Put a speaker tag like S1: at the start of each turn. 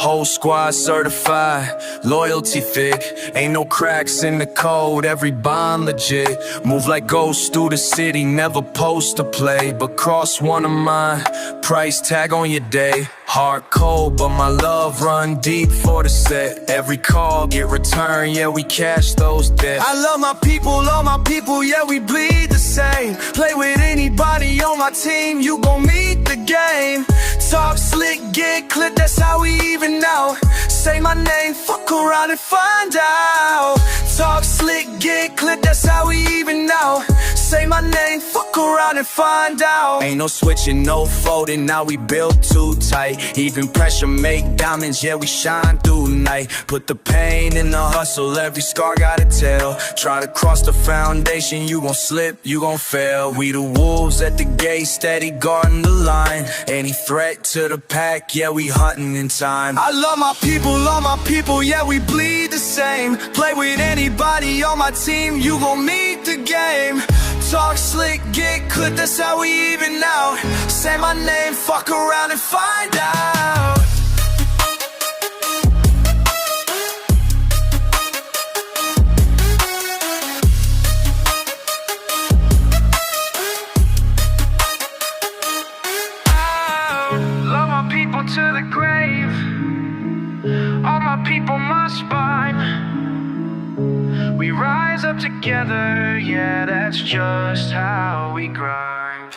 S1: Whole squad certified, loyalty thick. Ain't no cracks in the code, every bond legit. Move like ghosts through the city, never post to play. But cross one of mine, price tag on your day. Hard cold, but my love run deep for the set. Every call get returned, yeah, we cash those debts. I love my people, yeah, we bleed the same. Play with anybody on my team, you gon' meet the game. Talk slick, get clipped, that's how we even out. Say my name, fuck around and find out. Talk slick, get clipped, that's how we even out. Say my name, fuck around and find out. Ain't no switching, no folding, now we built too tight. Even pressure make diamonds, yeah, we shine through night. Put the pain in the hustle, every scar got a tell. Try to cross the foundation, you gon' slip, you gon' fail. We the wolves at the gate, steady guarding the line. Any threat to the pack, yeah, we hunting in time. I love my people, yeah, we bleed the same. Play with anybody on my team, you gon' meet the game. Talk slick, get clipped, that's how we even out. Say my name, fuck around and find out.
S2: Love my people to the grave. All my people must find. We rise up together, yeah, that's just how we grind.